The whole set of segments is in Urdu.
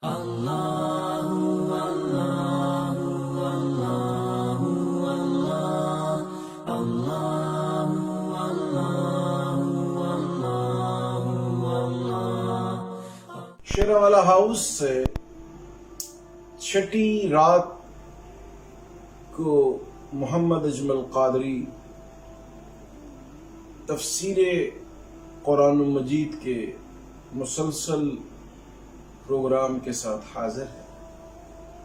شیروالا ہاؤس سے چھٹی رات کو محمد اجمل قادری تفسیر قرآن مجید کے مسلسل پروگرام کے ساتھ حاضر ہے۔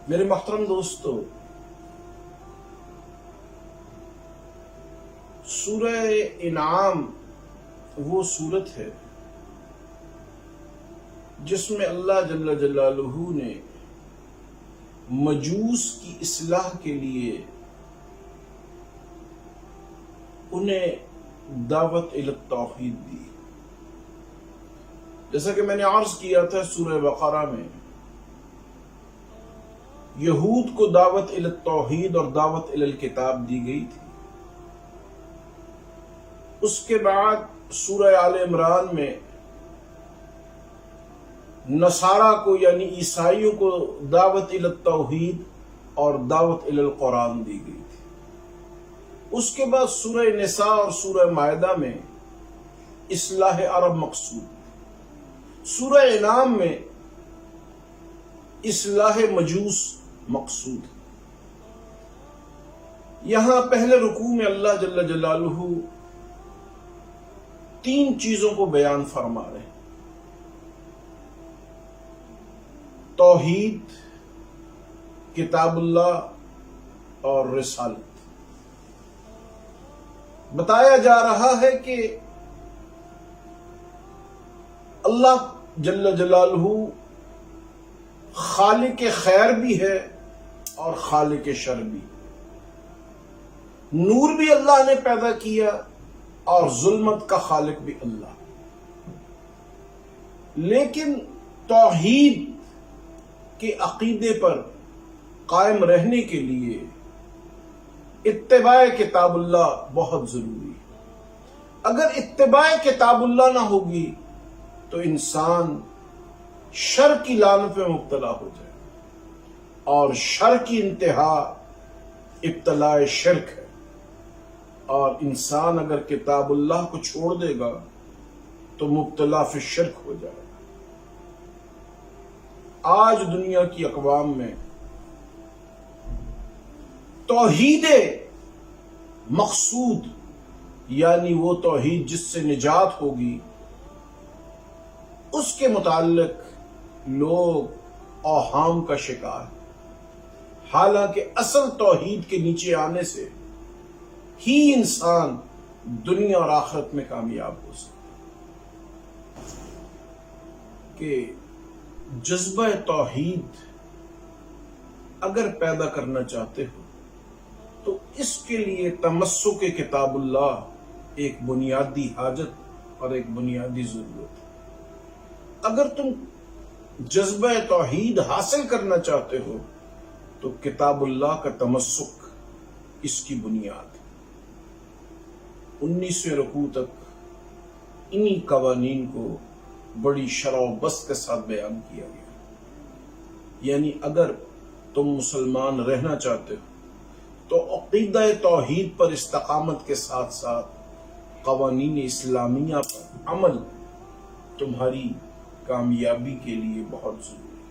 میرے محترم دوستو، سورہ انعام وہ سورت ہے جس میں اللہ جل جلالہ نے مجوس کی اصلاح کے لیے انہیں دعوت الی التوحید دی۔ جیسا کہ میں نے عرض کیا تھا، سورہ بقرہ میں یہود کو دعوت الی التوحید اور دعوت الی الکتاب دی گئی تھی۔ اس کے بعد سورہ آل عمران میں نصارہ کو یعنی عیسائیوں کو دعوت الی التوحید اور دعوت الی القرآن دی گئی تھی۔ اس کے بعد سورہ نساء اور سورہ مائدہ میں اصلاح عرب مقصود، سورہ انعام میں اصلاح مجوس مقصود۔ یہاں پہلے رکوع میں اللہ جل جلالہ تین چیزوں کو بیان فرما رہے ہیں: توحید، کتاب اللہ اور رسالت۔ بتایا جا رہا ہے کہ اللہ جل جلالہ خالق خیر بھی ہے اور خالق شر بھی۔ نور بھی اللہ نے پیدا کیا اور ظلمت کا خالق بھی اللہ۔ لیکن توحید کے عقیدے پر قائم رہنے کے لیے اتباع کتاب اللہ بہت ضروری ہے۔ اگر اتباع کتاب اللہ نہ ہوگی تو انسان شر کی لعنت میں مبتلا ہو جائے، اور شر کی انتہا ابتلاء شرک ہے، اور انسان اگر کتاب اللہ کو چھوڑ دے گا تو مبتلا فی شرک ہو جائے گا۔ آج دنیا کی اقوام میں توحید مقصود یعنی وہ توحید جس سے نجات ہوگی، اس کے متعلق لوگ اوہام کا شکار ہیں، حالانکہ اصل توحید کے نیچے آنے سے ہی انسان دنیا اور آخرت میں کامیاب ہو سکتا کہ جذبہ توحید اگر پیدا کرنا چاہتے ہو تو اس کے لیے تمسک کتاب اللہ ایک بنیادی حاجت اور ایک بنیادی ضرورت ہے۔ اگر تم جذبہ توحید حاصل کرنا چاہتے ہو تو کتاب اللہ کا تمسک اس کی بنیاد ہے۔ 19ویں رکوع تک انہی قوانین کو بڑی شرح و بسط کے ساتھ بیان کیا گیا۔ یعنی اگر تم مسلمان رہنا چاہتے ہو تو عقیدہ توحید پر استقامت کے ساتھ ساتھ قوانین اسلامیہ پر عمل تمہاری کامیابی کے لیے بہت ضروری ہے۔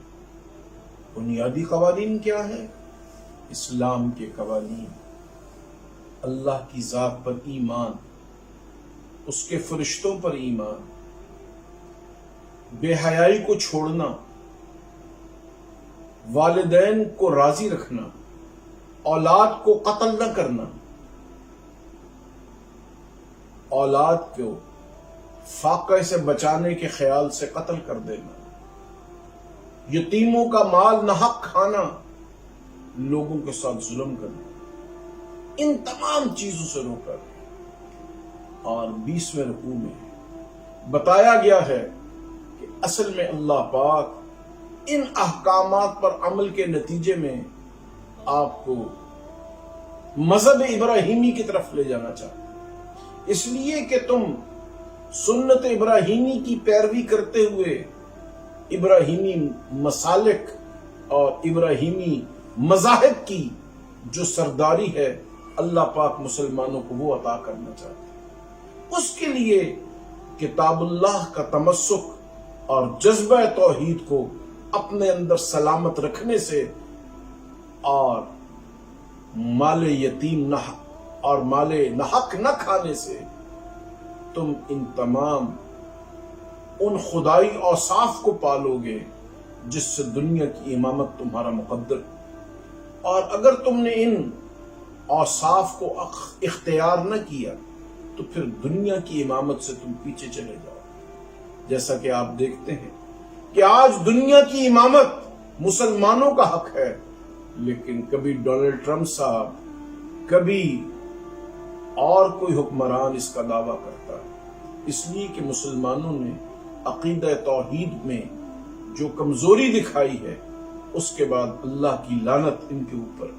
بنیادی قوانین کیا ہیں؟ اسلام کے قوانین، اللہ کی ذات پر ایمان، اس کے فرشتوں پر ایمان، بے حیائی کو چھوڑنا، والدین کو راضی رکھنا، اولاد کو قتل نہ کرنا، اولاد کو فاقے سے بچانے کے خیال سے قتل کر دینا، یتیموں کا مال ناحق کھانا، لوگوں کے ساتھ ظلم کرنا، ان تمام چیزوں سے روکا گیا۔ اور 20ویں رکوع میں بتایا گیا ہے کہ اصل میں اللہ پاک ان احکامات پر عمل کے نتیجے میں آپ کو مذہب ابراہیمی کی طرف لے جانا چاہتے ہیں، اس لیے کہ تم سنت ابراہیمی کی پیروی کرتے ہوئے ابراہیمی مسالک اور ابراہیمی مذاہب کی جو سرداری ہے اللہ پاک مسلمانوں کو وہ عطا کرنا چاہتے ہیں۔ اس کے لیے کتاب اللہ کا تمسک اور جذبہ توحید کو اپنے اندر سلامت رکھنے سے اور مال یتیم اور مال نحق نہ کھانے سے تم ان تمام ان خدائی اوصاف کو پالو گے جس سے دنیا کی امامت تمہارا مقدر۔ اور اگر تم نے ان اوصاف کو اختیار نہ کیا تو پھر دنیا کی امامت سے تم پیچھے چلے جاؤ۔ جیسا کہ آپ دیکھتے ہیں کہ آج دنیا کی امامت مسلمانوں کا حق ہے، لیکن کبھی ڈونلڈ ٹرمپ صاحب، کبھی اور کوئی حکمران اس کا دعویٰ کرتا ہے، اس لیے کہ مسلمانوں نے عقیدہ توحید میں جو کمزوری دکھائی ہے، اس کے بعد اللہ کی لعنت ان کے اوپر۔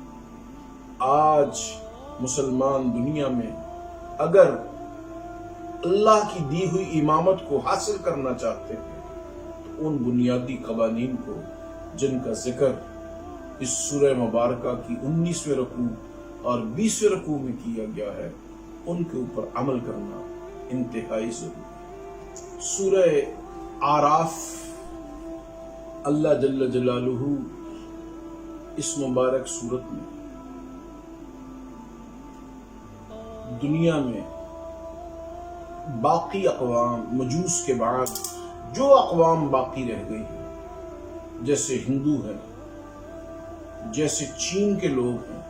آج مسلمان دنیا میں اگر اللہ کی دی ہوئی امامت کو حاصل کرنا چاہتے ہیں تو ان بنیادی قوانین کو جن کا ذکر اس سورہ مبارکہ کی 19ویں رکوع اور 20ویں رکوع میں کیا گیا ہے، ان کے اوپر عمل کرنا انتہائی ضروری ہے۔ سورہ اعراف اللہ جل جلالہ اس مبارک سورت میں دنیا میں باقی اقوام مجوس کے بعد جو اقوام باقی رہ گئی ہیں، جیسے ہندو ہیں، جیسے چین کے لوگ ہیں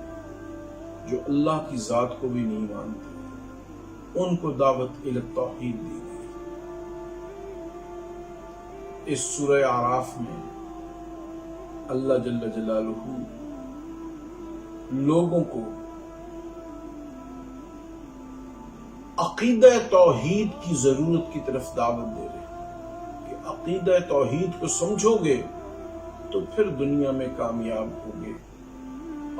جو اللہ کی ذات کو بھی نہیں مانتے، ان کو دعوت الی التوحید دی گئی۔ اس سورہ اعراف میں اللہ جل جلالہ لوگوں کو عقیدہ توحید کی ضرورت کی طرف دعوت دے رہے ہیں کہ عقیدہ توحید کو سمجھو گے تو پھر دنیا میں کامیاب ہوگے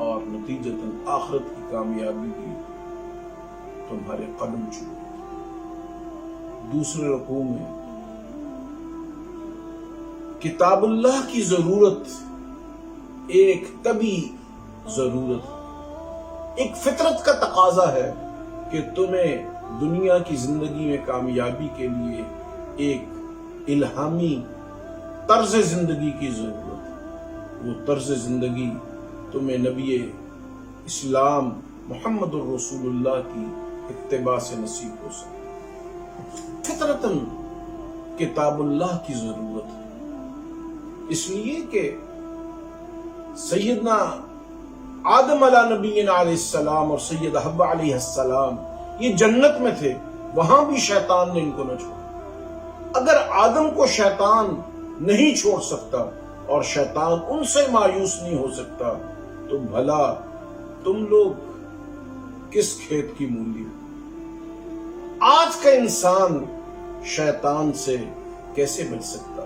اور نتیجتاً آخرت کی کامیابی بھی تمہارے قدم چومے۔ دوسرے رکوع میں کتاب اللہ کی ضرورت ایک طبی ضرورت، ایک فطرت کا تقاضا ہے کہ تمہیں دنیا کی زندگی میں کامیابی کے لیے ایک الہامی طرز زندگی کی ضرورت۔ وہ طرز زندگی تمہیں نبی اسلام محمد الرسول اللہ کی اتباع سے نصیب ہو سکے۔ فطرتاً کتاب اللہ کی ضرورت ہے، اس لیے کہ سیدنا آدم علیہ نبینا علیہ السلام اور سید حوا علیہ السلام یہ جنت میں تھے، وہاں بھی شیطان نے ان کو نہ چھوڑا۔ اگر آدم کو شیطان نہیں چھوڑ سکتا اور شیطان ان سے مایوس نہیں ہو سکتا تو بھلا تم لوگ کس کھیت کی مولی ہو؟ آج کا انسان شیطان سے کیسے بچ سکتا؟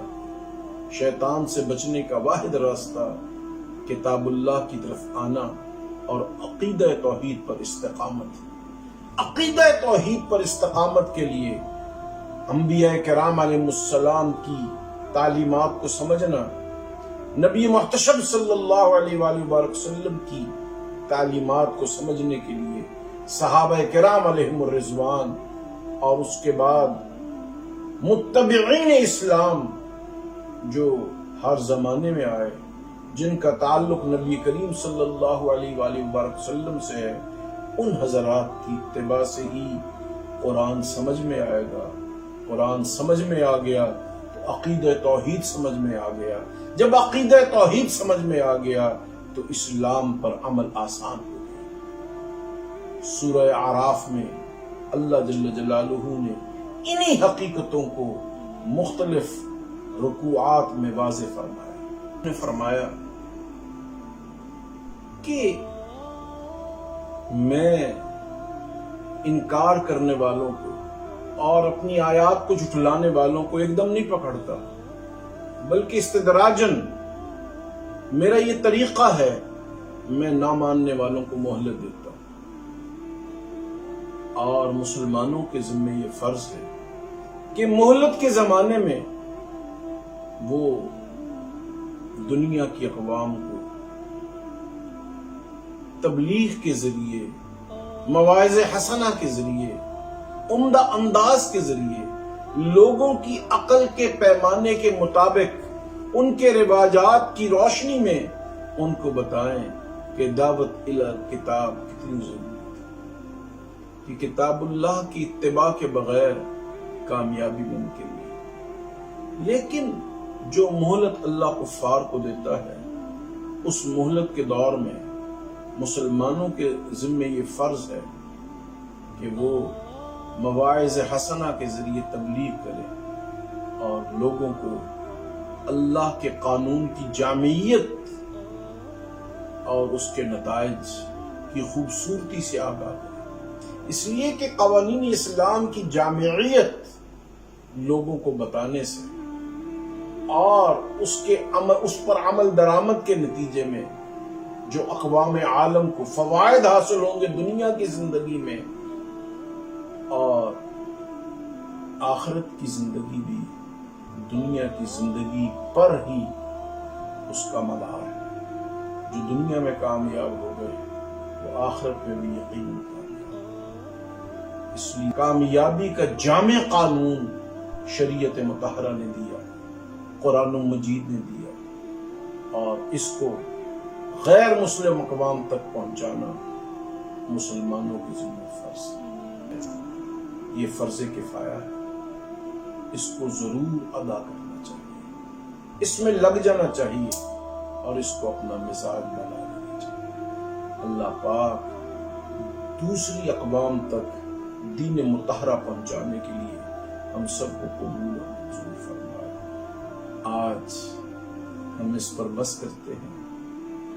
شیطان سے بچنے کا واحد راستہ کتاب اللہ کی طرف آنا اور عقیدہ توحید پر استقامت۔ عقیدہ توحید پر استقامت کے لیے انبیاء کرام علیہ السلام کی تعلیمات کو سمجھنا، نبی محتشم صلی اللہ علیہ وآلہ وسلم کی تعلیمات کو سمجھنے کے لیے صحابہ کرام علیہم الرضوان اور اس کے بعد متبعین اسلام جو ہر زمانے میں آئے، جن کا تعلق نبی کریم صلی اللہ علیہ وآلہ وسلم سے ہے، ان حضرات کی اتباع سے ہی قرآن سمجھ میں آئے گا۔ قرآن سمجھ میں آ گیا تو عقیدہ توحید سمجھ میں آ گیا۔ جب عقیدہ توحید سمجھ میں آ گیا تو اسلام پر عمل آسان ہو گیا۔ سورہ اعراف میں اللہ جل جلالہ نے انہی حقیقتوں کو مختلف رکوعات میں واضح فرمایا۔ انہوں نے فرمایا کہ میں انکار کرنے والوں کو اور اپنی آیات کو جھٹلانے والوں کو ایک دم نہیں پکڑتا، بلکہ استدراجن میرا یہ طریقہ ہے، میں نہ ماننے والوں کو مہلت دیتا ہوں۔ اور مسلمانوں کے ذمہ یہ فرض ہے کہ مہلت کے زمانے میں وہ دنیا کی اقوام کو تبلیغ کے ذریعے، مواعظ حسنہ کے ذریعے، عمدہ انداز کے ذریعے، لوگوں کی عقل کے پیمانے کے مطابق ان کے رواجات کی روشنی میں ان کو بتائیں کہ دعوت الی کتاب کتنی ضروری ہے، کہ کتاب اللہ کی اتباع کے بغیر کامیابی ممکن نہیں۔ لیکن جو مہلت اللہ کفار کو دیتا ہے، اس مہلت کے دور میں مسلمانوں کے ذمہ یہ فرض ہے کہ وہ مواعظ حسنہ کے ذریعے تبلیغ کرے اور لوگوں کو اللہ کے قانون کی جامعیت اور اس کے نتائج کی خوبصورتی سے آگاہ کرے، اس لیے کہ قوانین اسلام کی جامعیت لوگوں کو بتانے سے اور اس پر عمل درآمد کے نتیجے میں جو اقوام عالم کو فوائد حاصل ہوں گے دنیا کی زندگی میں اور آخرت کی زندگی بھی دنیا کی زندگی پر ہی اس کا مدار ہے۔ جو دنیا میں کامیاب ہو گئے وہ آخرت میں بھی یقین کامیاب۔ اس لیے کامیابی کا جامع قانون شریعت مطہرہ نے دیا، قرآن مجید نے دیا، اور اس کو غیر مسلم اقوام تک پہنچانا مسلمانوں کی ذمہ فرض ہے۔ یہ فرض کفایہ ہے، اس کو ضرور ادا کرنا چاہیے، اس میں لگ جانا چاہیے اور اس کو اپنا مزاج بنا لینا چاہیے۔ اللہ پاک دوسری اقوام تک دین مطہرہ پہنچانے کے لیے ہم سب کو قبول اور منظور فرمائے۔ آج ہم اس پر بس کرتے ہیں،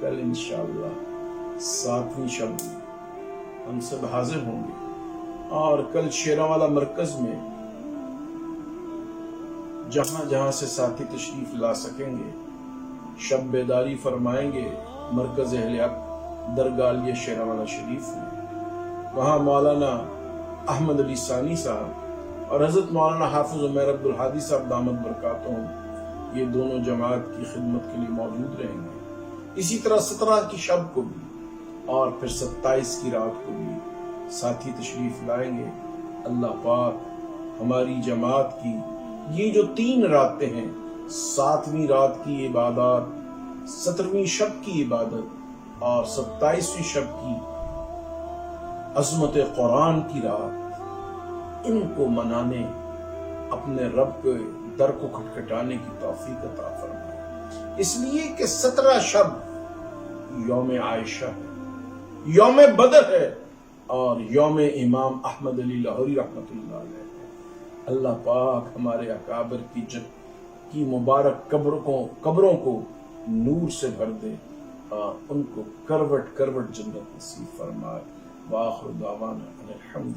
کل انشاءاللہ 7ویں شب ہم سب حاضر ہوں گے، اور کل شیراوالا مرکز میں جہاں جہاں سے ساتھی تشریف لا سکیں گے شب بیداری فرمائیں گے مرکز اہل حق درگاہ علیہ شیراوالا شریف میں۔ وہاں مولانا احمد علی ثانی صاحب اور حضرت مولانا حافظ عمیر عبدالہادی صاحب دامت برکاتہم یہ دونوں جماعت کی خدمت کے لیے موجود رہیں گے۔ اسی طرح 17 کی شب کو بھی اور پھر 27 کی رات کو بھی ساتھی تشریف لائیں گے۔ اللہ پاک ہماری جماعت کی یہ جو 3 راتیں ہیں، 7ویں رات کی عبادات، 17ویں شب کی عبادت اور 27ویں شب کی عظمت قرآن کی رات، ان کو منانے اپنے رب کے در کو کھٹکھٹانے کی توفیق عطا فرمائے۔ اس لیے کہ 17 شب یوم عائشہ ہے، یوم بدر ہے اور یوم امام احمد علی لاہوری رحمۃ اللہ علیہ ہے۔ اللہ پاک ہمارے اکابر کی مبارک قبروں کو نور سے بھر دے اور ان کو کروٹ کروٹ جنت نصیب فرمائے۔ وآخر دعوانا الحمد